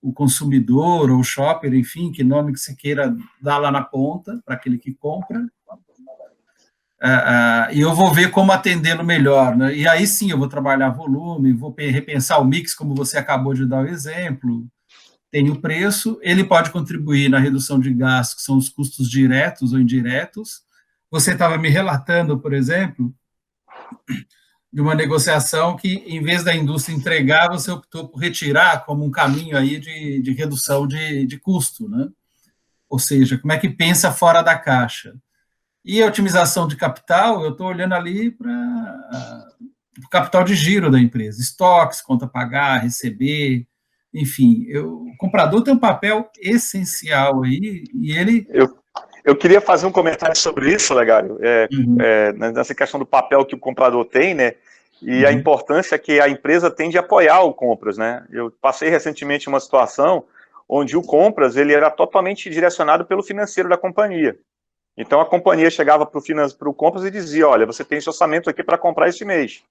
o consumidor ou o shopper, enfim, que nome que se queira dar lá na ponta para aquele que compra. E eu vou ver como atendê-lo melhor, né? E aí sim eu vou trabalhar volume, vou repensar o mix, como você acabou de dar o exemplo. Tem o preço, ele pode contribuir na redução de gastos, que são os custos diretos ou indiretos. Você estava me relatando, por exemplo, de uma negociação que, em vez da indústria entregar, você optou por retirar como um caminho aí de redução de custo, né? Ou seja, como é que pensa fora da caixa. E a otimização de capital, eu estou olhando ali para o capital de giro da empresa, estoques, conta a pagar, receber, enfim, o comprador tem um papel essencial aí, e ele... Eu queria fazer um comentário sobre isso, Legário, nessa questão do papel que o comprador tem, né, e a importância que a empresa tem de apoiar o compras, né. Eu passei recentemente uma situação onde o compras, ele era totalmente direcionado pelo financeiro da companhia. Então a companhia chegava para o compras e dizia, olha, você tem esse orçamento aqui para comprar esse mês.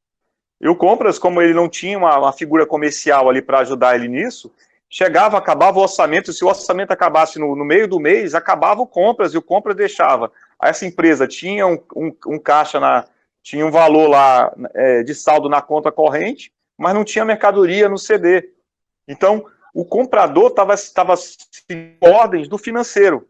E o compras, como ele não tinha uma figura comercial ali para ajudar ele nisso, chegava, acabava o orçamento, se o orçamento acabasse no meio do mês, acabava o compras, e o compras deixava. Essa empresa tinha um caixa, tinha um valor lá de saldo na conta corrente, mas não tinha mercadoria no CD. Então, o comprador estava seguindo ordens do financeiro,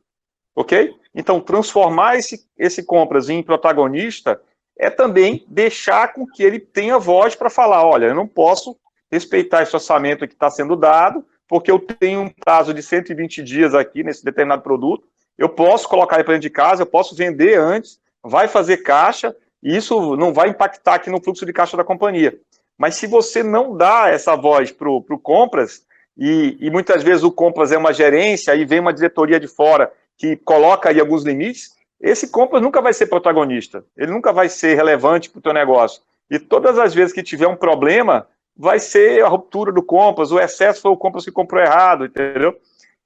ok? Então, transformar esse compras em protagonista é também deixar com que ele tenha voz para falar, olha, eu não posso respeitar esse orçamento que está sendo dado, porque eu tenho um prazo de 120 dias aqui nesse determinado produto, eu posso colocar ele para dentro de casa, eu posso vender antes, vai fazer caixa, e isso não vai impactar aqui no fluxo de caixa da companhia. Mas se você não dá essa voz para o compras, e muitas vezes o compras é uma gerência, aí vem uma diretoria de fora que coloca aí alguns limites, esse compras nunca vai ser protagonista, ele nunca vai ser relevante para o teu negócio. E todas as vezes que tiver um problema, vai ser a ruptura do compras, o excesso foi o compras que comprou errado, entendeu?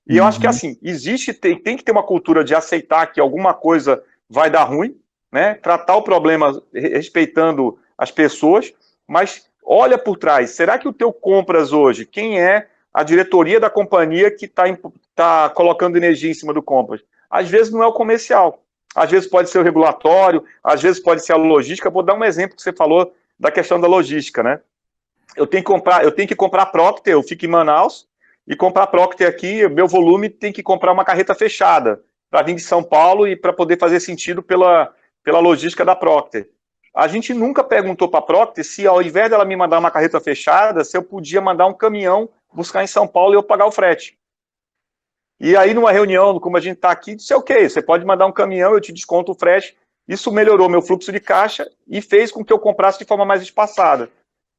E eu acho que assim, tem que ter uma cultura de aceitar que alguma coisa vai dar ruim, né? Tratar o problema respeitando as pessoas, mas olha por trás, será que o teu compras hoje, quem é a diretoria da companhia que está colocando energia em cima do compras? Às vezes não é o comercial, às vezes pode ser o regulatório, às vezes pode ser a logística. Vou dar um exemplo que você falou da questão da logística, né? Eu tenho que comprar Procter, eu fico em Manaus, e comprar Procter aqui, meu volume tem que comprar uma carreta fechada, para vir de São Paulo e para poder fazer sentido pela logística da Procter. A gente nunca perguntou para a Procter se, ao invés dela me mandar uma carreta fechada, se eu podia mandar um caminhão buscar em São Paulo e eu pagar o frete. E aí, numa reunião, como a gente está aqui, disse, ok, você pode mandar um caminhão, eu te desconto o frete. Isso melhorou meu fluxo de caixa e fez com que eu comprasse de forma mais espaçada.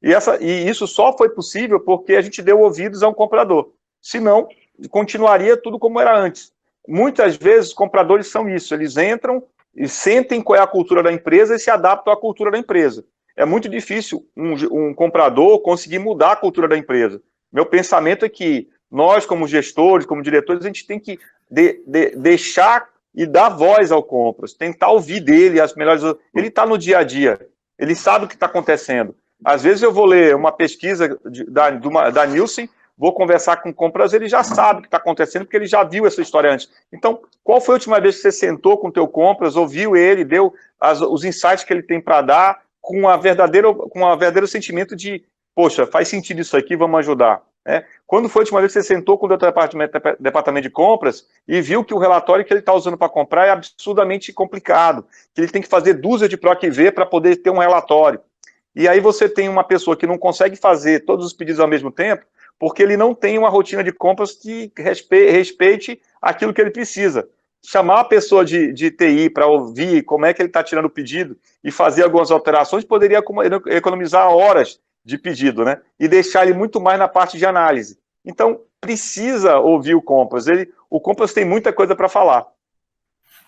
E isso só foi possível porque a gente deu ouvidos a um comprador. Senão, continuaria tudo como era antes. Muitas vezes, os compradores são isso, eles entram e sentem qual é a cultura da empresa e se adaptam à cultura da empresa. É muito difícil um comprador conseguir mudar a cultura da empresa. Meu pensamento é que nós, como gestores, como diretores, a gente tem que deixar e dar voz ao compras, tentar ouvir dele as melhores... Ele está no dia a dia, ele sabe o que está acontecendo. Às vezes eu vou ler uma pesquisa da Nielsen, vou conversar com compras, ele já sabe o que está acontecendo, porque ele já viu essa história antes. Então, qual foi a última vez que você sentou com o teu compras, ouviu ele, deu os insights que ele tem para dar, com um verdadeiro sentimento de, poxa, faz sentido isso aqui, vamos ajudar. Quando foi a última vez que você sentou com o departamento de compras e viu que o relatório que ele está usando para comprar é absurdamente complicado, que ele tem que fazer dúzia de PROC V para poder ter um relatório. E aí você tem uma pessoa que não consegue fazer todos os pedidos ao mesmo tempo, porque ele não tem uma rotina de compras que respeite aquilo que ele precisa. Chamar a pessoa de TI para ouvir como é que ele está tirando o pedido e fazer algumas alterações poderia economizar horas de pedido, né? E deixar ele muito mais na parte de análise. Então, precisa ouvir o compras. O compras tem muita coisa para falar.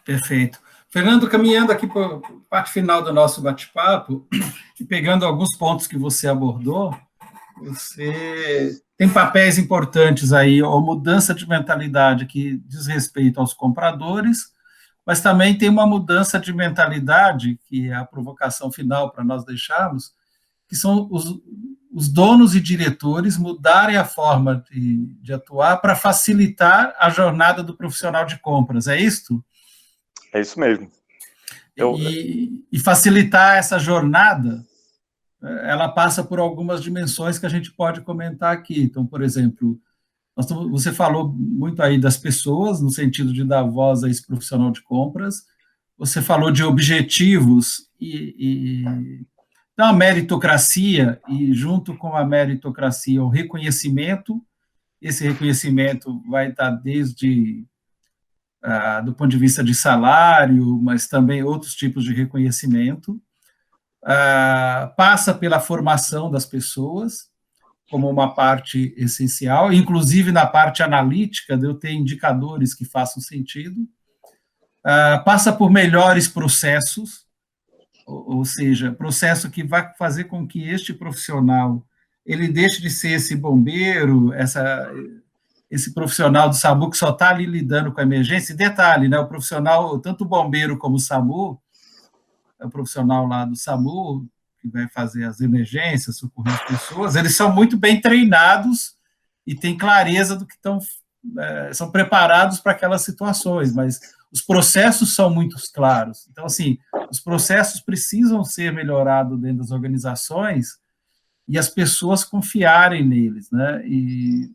Perfeito. Fernando, caminhando aqui para a parte final do nosso bate-papo, e pegando alguns pontos que você abordou, você tem papéis importantes aí, a mudança de mentalidade que diz respeito aos compradores, mas também tem uma mudança de mentalidade, que é a provocação final para nós deixarmos, que são os donos e diretores mudarem a forma de atuar para facilitar a jornada do profissional de compras, é isso? É isso mesmo. E facilitar essa jornada, ela passa por algumas dimensões que a gente pode comentar aqui. Então, por exemplo, você falou muito aí das pessoas, no sentido de dar voz a esse profissional de compras, você falou de objetivos então, a meritocracia, e junto com a meritocracia, o reconhecimento. Esse reconhecimento vai estar desde do ponto de vista de salário, mas também outros tipos de reconhecimento. Passa pela formação das pessoas, como uma parte essencial, inclusive na parte analítica, de eu ter indicadores que façam sentido. Passa por melhores processos, ou seja, processo que vai fazer com que este profissional ele deixe de ser esse bombeiro, esse profissional do SAMU que só está ali lidando com a emergência. E detalhe, né, o profissional, tanto o bombeiro como o SAMU, o profissional lá do SAMU, que vai fazer as emergências, socorrer as pessoas, eles são muito bem treinados e têm clareza do que são preparados para aquelas situações, mas os processos são muito claros. Então, assim, os processos precisam ser melhorados dentro das organizações e as pessoas confiarem neles, né? E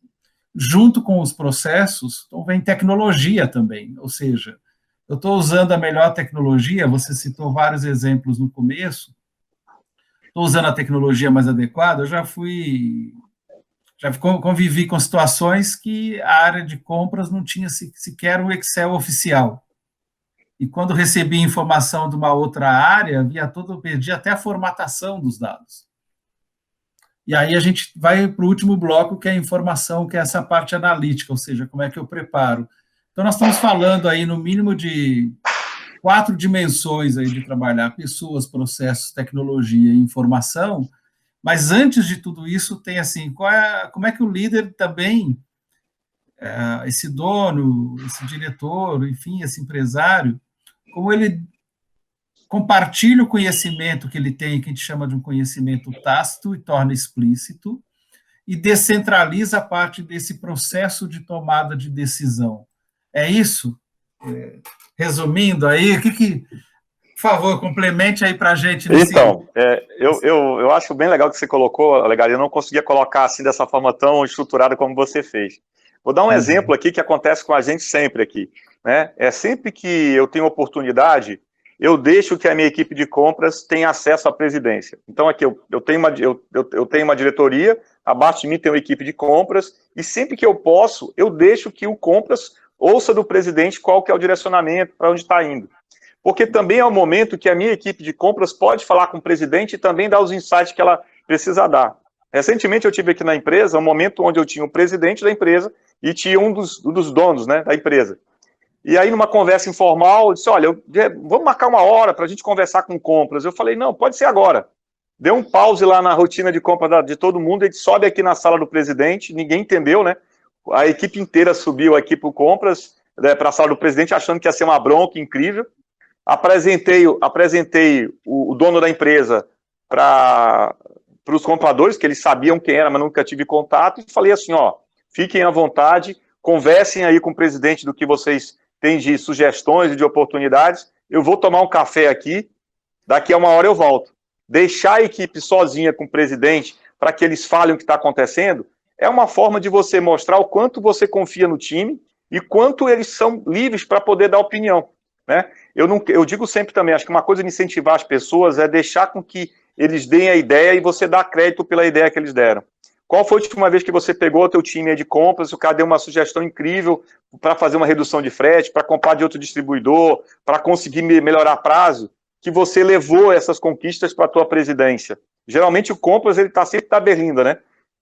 junto com os processos, então vem tecnologia também, ou seja, eu estou usando a melhor tecnologia, você citou vários exemplos no começo, estou usando a tecnologia mais adequada, eu já convivi com situações que a área de compras não tinha sequer um Excel oficial. E quando recebi informação de uma outra área, perdi até a formatação dos dados. E aí a gente vai para o último bloco, que é a informação, que é essa parte analítica, ou seja, como é que eu preparo. Então, nós estamos falando aí, no mínimo, de 4 dimensões aí de trabalhar: pessoas, processos, tecnologia e informação. Mas antes de tudo isso, tem assim, como é que o líder também, esse dono, esse diretor, enfim, esse empresário, como ele compartilha o conhecimento que ele tem, que a gente chama de um conhecimento tácito, e torna explícito, e descentraliza a parte desse processo de tomada de decisão. É isso? Resumindo aí, por favor, complemente aí para a gente. Então, eu acho bem legal que você colocou, legal, eu não conseguia colocar assim dessa forma tão estruturada como você fez. Vou dar um exemplo aqui que acontece com a gente sempre aqui, né? Sempre que eu tenho oportunidade, eu deixo que a minha equipe de compras tenha acesso à presidência. Então, aqui eu tenho uma diretoria, abaixo de mim tem uma equipe de compras, e sempre que eu posso, eu deixo que o compras ouça do presidente qual que é o direcionamento, para onde está indo. Porque também é o momento que a minha equipe de compras pode falar com o presidente e também dar os insights que ela precisa dar. Recentemente eu tive aqui na empresa um momento onde eu tinha o presidente da empresa e tinha um dos donos, né, da empresa. E aí, numa conversa informal, eu disse, olha, vamos marcar uma hora para a gente conversar com compras. Eu falei, não, pode ser agora. Deu um pause lá na rotina de compra de todo mundo, a gente sobe aqui na sala do presidente, ninguém entendeu, né? A equipe inteira subiu aqui para o compras, para a sala do presidente, achando que ia ser uma bronca incrível. Apresentei o dono da empresa para os compradores, que eles sabiam quem era, mas nunca tive contato, e falei assim, ó, fiquem à vontade, conversem aí com o presidente do que vocês têm de sugestões e de oportunidades, eu vou tomar um café aqui, daqui a uma hora eu volto. Deixar a equipe sozinha com o presidente para que eles falem o que está acontecendo é uma forma de você mostrar o quanto você confia no time e quanto eles são livres para poder dar opinião, né? Eu digo sempre também, acho que uma coisa de incentivar as pessoas é deixar com que eles deem a ideia e você dá crédito pela ideia que eles deram. Qual foi a última vez que você pegou o teu time de compras, o cara deu uma sugestão incrível para fazer uma redução de frete, para comprar de outro distribuidor, para conseguir melhorar prazo, que você levou essas conquistas para a tua presidência? Geralmente o compras ele está sempre na berlinda, né?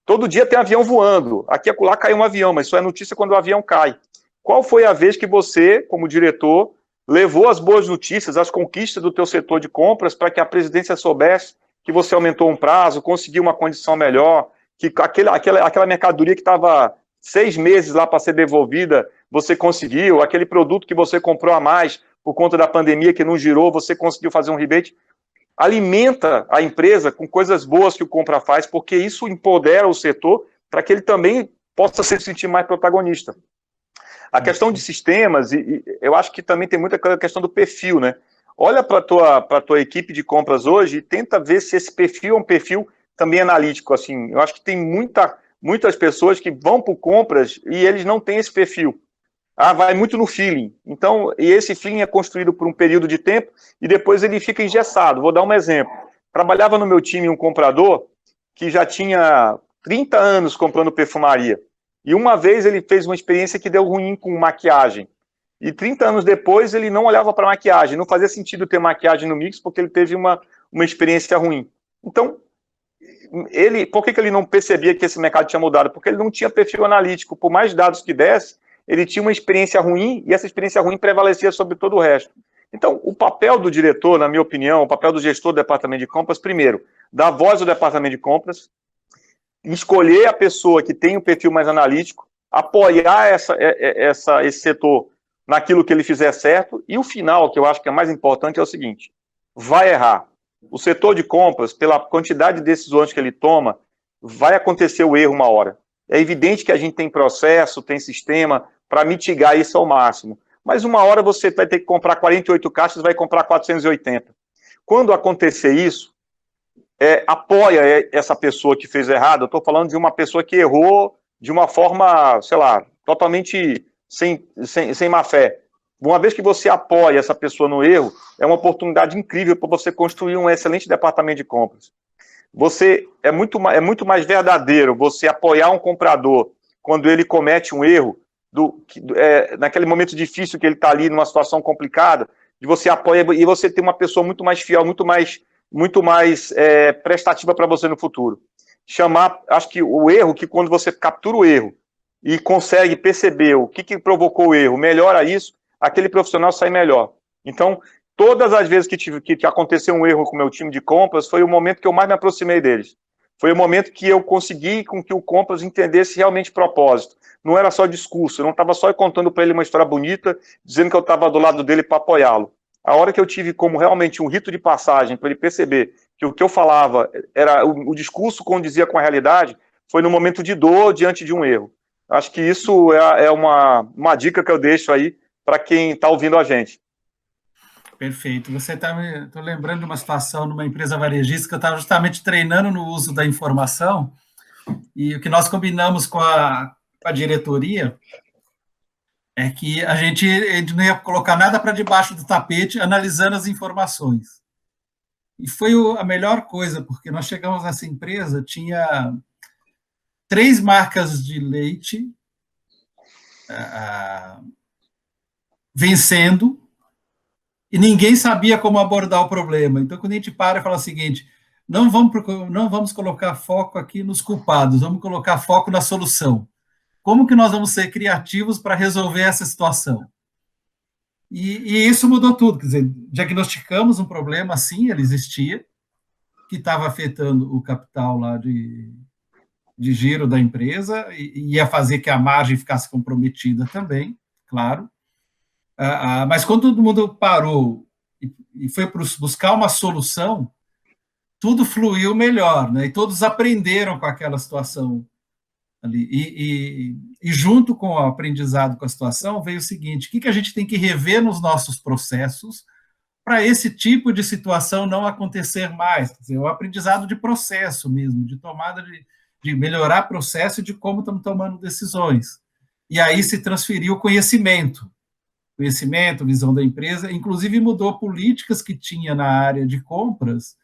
Todo dia tem avião voando, aqui e acolá cai um avião, mas só é notícia quando o avião cai. Qual foi a vez que você, como diretor, levou as boas notícias, as conquistas do teu setor de compras para que a presidência soubesse que você aumentou um prazo, conseguiu uma condição melhor, que aquela mercadoria que estava 6 meses lá para ser devolvida, você conseguiu, aquele produto que você comprou a mais por conta da pandemia que não girou, você conseguiu fazer um rebate. alimenta a empresa com coisas boas que o compra faz, porque isso empodera o setor para que ele também possa se sentir mais protagonista. A questão de sistemas, e eu acho que também tem muita questão do perfil, né? Olha para a tua equipe de compras hoje e tenta ver se esse perfil é um perfil também analítico, assim. Eu acho que tem muitas pessoas que vão para compras e eles não têm esse perfil. Vai muito no feeling. Então, e esse feeling é construído por um período de tempo e depois ele fica engessado. Vou dar um exemplo. Trabalhava no meu time um comprador que já tinha 30 anos comprando perfumaria. E uma vez ele fez uma experiência que deu ruim com maquiagem. E 30 anos depois ele não olhava para maquiagem. Não fazia sentido ter maquiagem no mix porque ele teve uma experiência ruim. Então, por que ele não percebia que esse mercado tinha mudado? Porque ele não tinha perfil analítico. Por mais dados que desse, ele tinha uma experiência ruim e essa experiência ruim prevalecia sobre todo o resto. Então, o papel do diretor, na minha opinião, o papel do gestor do departamento de compras, primeiro, dar voz ao departamento de compras, escolher a pessoa que tem um perfil mais analítico, apoiar esse setor naquilo que ele fizer certo, e o final, que eu acho que é mais importante, é o seguinte: vai errar. O setor de compras, pela quantidade de decisões que ele toma, vai acontecer o erro uma hora. É evidente que a gente tem processo, tem sistema para mitigar isso ao máximo, mas uma hora você vai ter que comprar 48 caixas, vai comprar 480. Quando acontecer isso, apoia essa pessoa que fez errado. Eu estou falando de uma pessoa que errou de uma forma, sei lá, totalmente sem má fé. Uma vez que você apoia essa pessoa no erro, é uma oportunidade incrível para você construir um excelente departamento de compras. É muito mais verdadeiro você apoiar um comprador quando ele comete um erro, naquele momento difícil que ele está ali, numa situação complicada, de você apoia e você tem uma pessoa muito mais fiel, muito mais prestativa para você no futuro. Acho que o erro, que quando você captura o erro e consegue perceber o que provocou o erro, melhora isso, aquele profissional sai melhor. Então, todas as vezes que aconteceu um erro com o meu time de compras, foi o momento que eu mais me aproximei deles. Foi o momento que eu consegui com que o compras entendesse realmente propósito. Não era só discurso, eu não estava só contando para ele uma história bonita, dizendo que eu estava do lado dele para apoiá-lo. A hora que eu tive como realmente um rito de passagem para ele perceber que o que eu falava era o discurso condizia com a realidade, foi no momento de dor diante de um erro. Acho que isso é uma dica que eu deixo aí para quem está ouvindo a gente. Perfeito. Estou lembrando de uma situação numa empresa varejista que eu estava justamente treinando no uso da informação, e o que nós combinamos com a diretoria é que a gente não ia colocar nada para debaixo do tapete, analisando as informações. E foi a melhor coisa, porque nós chegamos nessa empresa, tinha 3 marcas de leite vencendo, e ninguém sabia como abordar o problema. Então, quando a gente para e fala o seguinte: não vamos colocar foco aqui nos culpados, vamos colocar foco na solução. Como que nós vamos ser criativos para resolver essa situação? E isso mudou tudo. Quer dizer, diagnosticamos um problema, sim, ele existia, que estava afetando o capital lá de giro da empresa, e ia fazer que a margem ficasse comprometida também, claro. Mas quando todo mundo parou e foi buscar uma solução, tudo fluiu melhor, né? E todos aprenderam com aquela situação ali. E junto com o aprendizado com a situação, veio o seguinte: o que a gente tem que rever nos nossos processos para esse tipo de situação não acontecer mais? Quer dizer, o aprendizado de processo mesmo, de tomada de melhorar processo e de como estamos tomando decisões. E aí se transferiu o conhecimento, visão da empresa, inclusive mudou políticas que tinha na área de compras,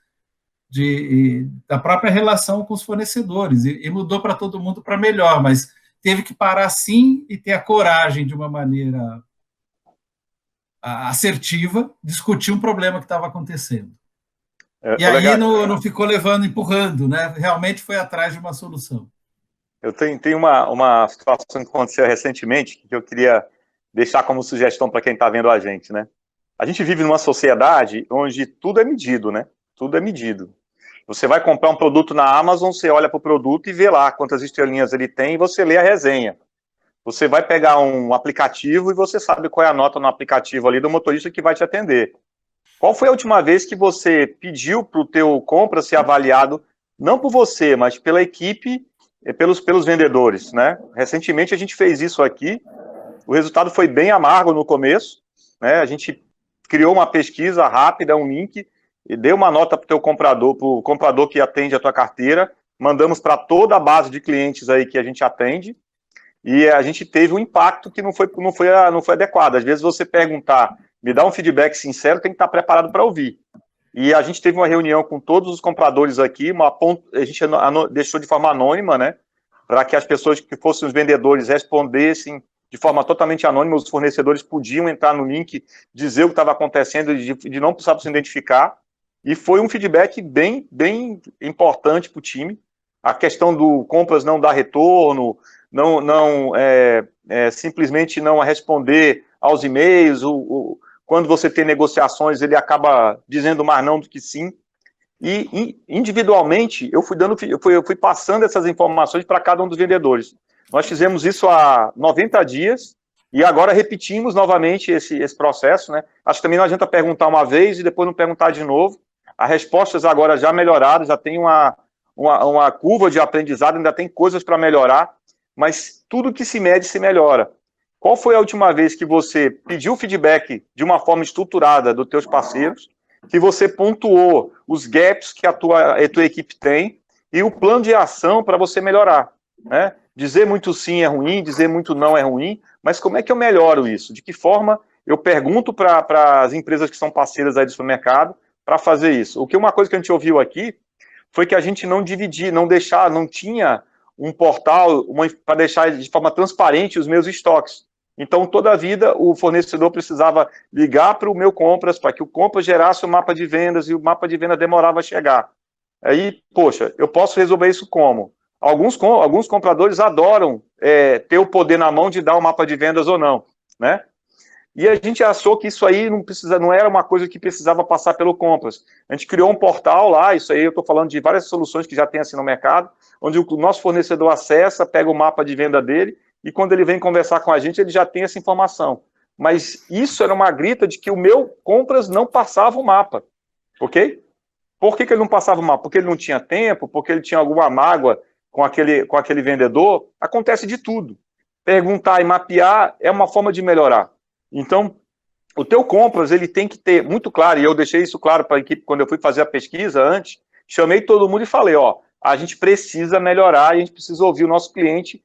da própria relação com os fornecedores, e mudou para todo mundo para melhor, mas teve que parar sim e ter a coragem, de uma maneira assertiva, discutir um problema que estava acontecendo. E aí não ficou empurrando, né? Realmente foi atrás de uma solução. Eu tenho uma situação que aconteceu recentemente, que eu queria deixar como sugestão para quem está vendo a gente, né? A gente vive numa sociedade onde tudo é medido, né? Tudo é medido. Você vai comprar um produto na Amazon, você olha para o produto e vê lá quantas estrelinhas ele tem e você lê a resenha. Você vai pegar um aplicativo e você sabe qual é a nota no aplicativo ali do motorista que vai te atender. Qual foi a última vez que você pediu para o teu compra ser avaliado, não por você, mas pela equipe, pelos vendedores, né? Recentemente a gente fez isso aqui, o resultado foi bem amargo no começo, né? A gente criou uma pesquisa rápida, um link, e deu uma nota para o teu comprador, para o comprador que atende a tua carteira, mandamos para toda a base de clientes aí que a gente atende, e a gente teve um impacto que não foi adequado. Às vezes você perguntar, me dá um feedback sincero, tem que estar preparado para ouvir. E a gente teve uma reunião com todos os compradores aqui, a gente deixou de forma anônima, né, para que as pessoas que fossem os vendedores respondessem de forma totalmente anônima, os fornecedores podiam entrar no link, dizer o que estava acontecendo, de não precisar se identificar, e foi um feedback bem importante para o time. A questão do compras não dar retorno, simplesmente não responder aos e-mails, quando você tem negociações, ele acaba dizendo mais não do que sim. E individualmente, eu fui passando essas informações para cada um dos vendedores. Nós fizemos isso há 90 dias e agora repetimos novamente esse processo, né? Acho que também não adianta perguntar uma vez e depois não perguntar de novo. As respostas agora já melhoradas, já tem uma curva de aprendizado, ainda tem coisas para melhorar, mas tudo que se mede se melhora. Qual foi a última vez que você pediu feedback de uma forma estruturada dos teus parceiros, que você pontuou os gaps que a tua equipe tem e o plano de ação para você melhorar, né? Dizer muito sim é ruim, dizer muito não é ruim, mas como é que eu melhoro isso? De que forma eu pergunto para as empresas que são parceiras aí do supermercado para fazer isso? Uma coisa que a gente ouviu aqui foi que a gente não dividia, não tinha um portal para deixar de forma transparente os meus estoques. Então, toda a vida, o fornecedor precisava ligar para o meu compras, para que o compras gerasse o mapa de vendas, e o mapa de vendas demorava a chegar. Aí, poxa, eu posso resolver isso como? Alguns compradores adoram ter o poder na mão de dar o mapa de vendas ou não, né? E a gente achou que isso aí não era uma coisa que precisava passar pelo compras. A gente criou um portal lá, isso aí eu estou falando de várias soluções que já tem assim no mercado, onde o nosso fornecedor acessa, pega o mapa de venda dele, e quando ele vem conversar com a gente, ele já tem essa informação. Mas isso era uma grita de que o meu compras não passava o mapa, ok? Por que ele não passava o mapa? Porque ele não tinha tempo, porque ele tinha alguma mágoa com aquele vendedor? Acontece de tudo. Perguntar e mapear é uma forma de melhorar. Então, o teu compras, ele tem que ter muito claro, e eu deixei isso claro para a equipe quando eu fui fazer a pesquisa antes, chamei todo mundo e falei, a gente precisa melhorar, a gente precisa ouvir o nosso cliente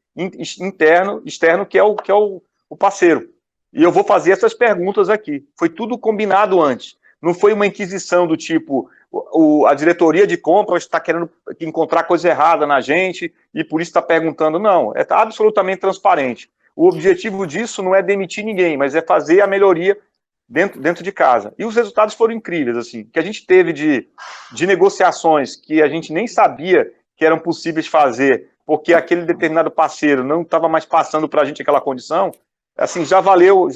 externo, que é o parceiro. E eu vou fazer essas perguntas aqui. Foi tudo combinado antes. Não foi uma inquisição do tipo, a diretoria de compras está querendo encontrar coisa errada na gente e por isso está perguntando. Não, é absolutamente transparente. O objetivo disso não é demitir ninguém, mas é fazer a melhoria dentro de casa. E os resultados foram incríveis, assim, que a gente teve de negociações que a gente nem sabia que eram possíveis fazer, porque aquele determinado parceiro não estava mais passando para a gente aquela condição, assim, já valeu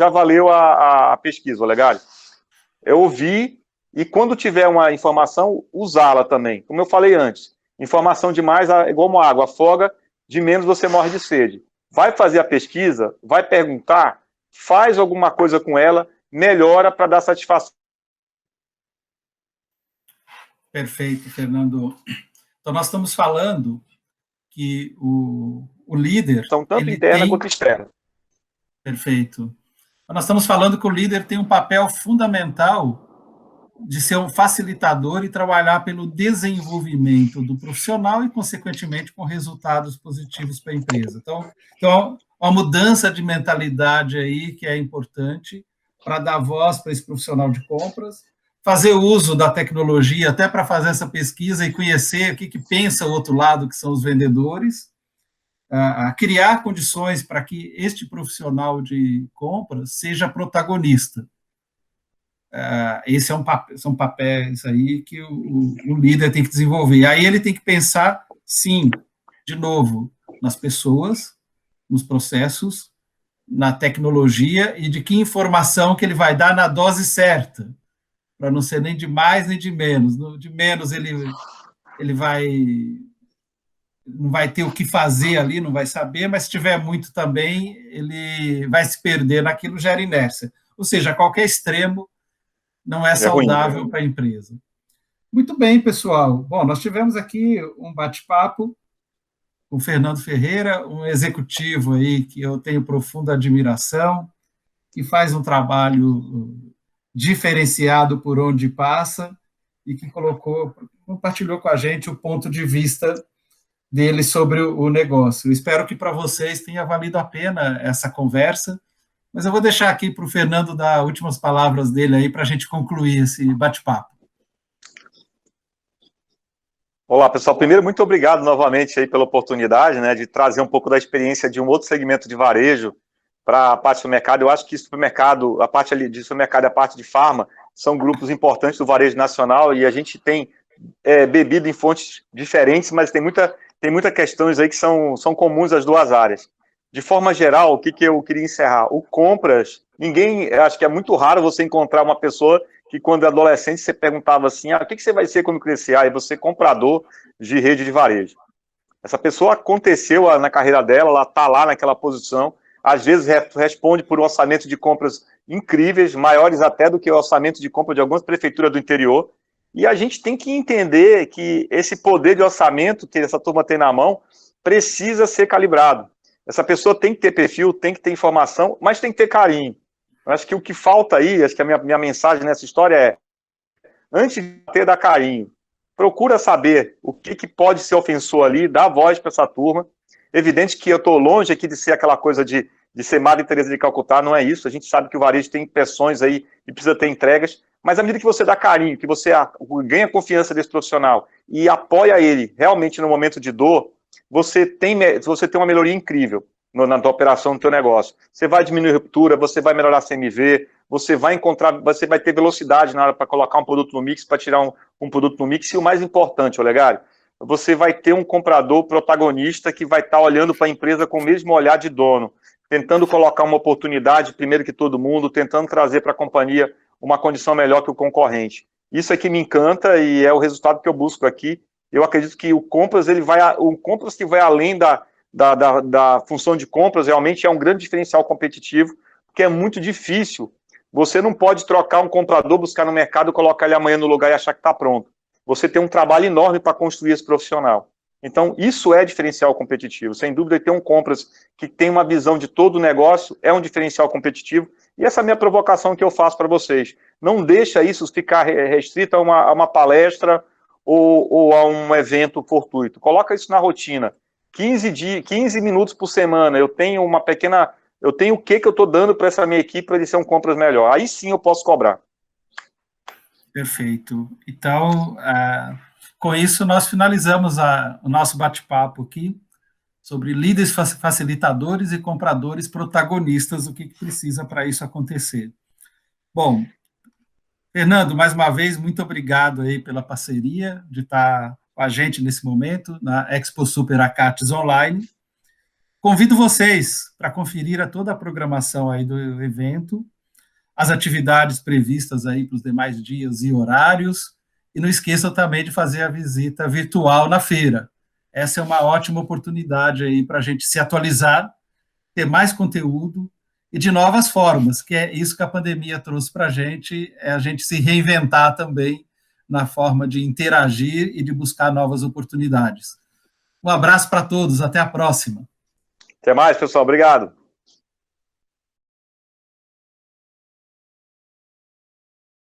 a pesquisa, Olegário. Eu ouvi, e quando tiver uma informação, usá-la também. Como eu falei antes, informação demais é igual água, afoga, de menos você morre de sede. Vai fazer a pesquisa, vai perguntar, faz alguma coisa com ela, melhora para dar satisfação. Perfeito, Fernando. Então, nós estamos falando que o líder... Então, tanto interna quanto externa. Perfeito. Então, nós estamos falando que o líder tem um papel fundamental de ser um facilitador e trabalhar pelo desenvolvimento do profissional e, consequentemente, com resultados positivos para a empresa. Então, uma mudança de mentalidade aí que é importante para dar voz para esse profissional de compras, fazer uso da tecnologia até para fazer essa pesquisa e conhecer o que pensa o outro lado, que são os vendedores, a criar condições para que este profissional de compras seja protagonista. Esse são papéis aí que o líder tem que desenvolver. Aí ele tem que pensar, sim, de novo, nas pessoas, nos processos, na tecnologia e de que informação que ele vai dar na dose certa, para não ser nem de mais nem de menos. De menos ele não vai ter o que fazer ali, não vai saber, mas se tiver muito também, ele vai se perder naquilo, gera inércia. Ou seja, a qualquer extremo, não é saudável para a empresa. Muito bem, pessoal. Bom, nós tivemos aqui um bate-papo com o Fernando Ferreira, um executivo aí que eu tenho profunda admiração, que faz um trabalho diferenciado por onde passa e que compartilhou com a gente o ponto de vista dele sobre o negócio. Eu espero que para vocês tenha valido a pena essa conversa, mas eu vou deixar aqui para o Fernando dar últimas palavras dele aí para a gente concluir esse bate-papo. Olá, pessoal. Primeiro, muito obrigado novamente aí pela oportunidade, né, de trazer um pouco da experiência de um outro segmento de varejo para a parte do mercado. Eu acho que supermercado, a parte ali de supermercado e a parte de farma são grupos importantes do varejo nacional e a gente tem bebido em fontes diferentes, mas tem muita questões aí que são comuns às duas áreas. De forma geral, o que eu queria encerrar? O compras, acho que é muito raro você encontrar uma pessoa que quando é adolescente você perguntava assim, o que você vai ser quando crescer? Aí você é comprador de rede de varejo. Essa pessoa aconteceu na carreira dela, ela está lá naquela posição, às vezes responde por um orçamento de compras incríveis, maiores até do que o orçamento de compra de algumas prefeituras do interior, e a gente tem que entender que esse poder de orçamento que essa turma tem na mão precisa ser calibrado. Essa pessoa tem que ter perfil, tem que ter informação, mas tem que ter carinho. Eu acho que o que falta aí, acho que a minha mensagem nessa história é, antes de dar carinho, procura saber o que pode ser ofensor ali, dá voz para essa turma. Evidente que eu estou longe aqui de ser aquela coisa de ser Madre Teresa de Calcutá, não é isso. A gente sabe que o varejo tem pressões aí e precisa ter entregas, mas à medida que você dá carinho, que você ganha confiança desse profissional e apoia ele realmente no momento de dor, você tem uma melhoria incrível na tua operação, no teu negócio. Você vai diminuir ruptura, você vai melhorar a CMV, você vai ter velocidade na hora para colocar um produto no mix, para tirar um produto no mix, e o mais importante, Olegário, você vai ter um comprador protagonista que vai estar olhando para a empresa com o mesmo olhar de dono, tentando colocar uma oportunidade primeiro que todo mundo, tentando trazer para a companhia uma condição melhor que o concorrente. Isso é que me encanta e é o resultado que eu busco aqui. Eu acredito que o compras que vai além da função de compras realmente é um grande diferencial competitivo, porque é muito difícil. Você não pode trocar um comprador, buscar no mercado, colocar ele amanhã no lugar e achar que está pronto. Você tem um trabalho enorme para construir esse profissional. Então, isso é diferencial competitivo. Sem dúvida, ter um compras que tem uma visão de todo o negócio é um diferencial competitivo. E essa é a minha provocação que eu faço para vocês. Não deixa isso ficar restrito a uma palestra ou a um evento fortuito. Coloca isso na rotina. 15 minutos por semana, eu tenho o que eu estou dando para essa minha equipe para ele ser um compras melhor. Aí sim eu posso cobrar. Perfeito. Então, com isso, nós finalizamos o nosso bate-papo aqui sobre líderes facilitadores e compradores protagonistas, o que precisa para isso acontecer. Bom, Fernando, mais uma vez, muito obrigado aí pela parceria de estar com a gente nesse momento, na Expo Super Acates Online. Convido vocês para conferir toda a programação aí do evento, as atividades previstas aí para os demais dias e horários, e não esqueçam também de fazer a visita virtual na feira. Essa é uma ótima oportunidade aí para a gente se atualizar, ter mais conteúdo e de novas formas, que é isso que a pandemia trouxe para a gente se reinventar também na forma de interagir e de buscar novas oportunidades. Um abraço para todos, até a próxima. Até mais, pessoal. Obrigado.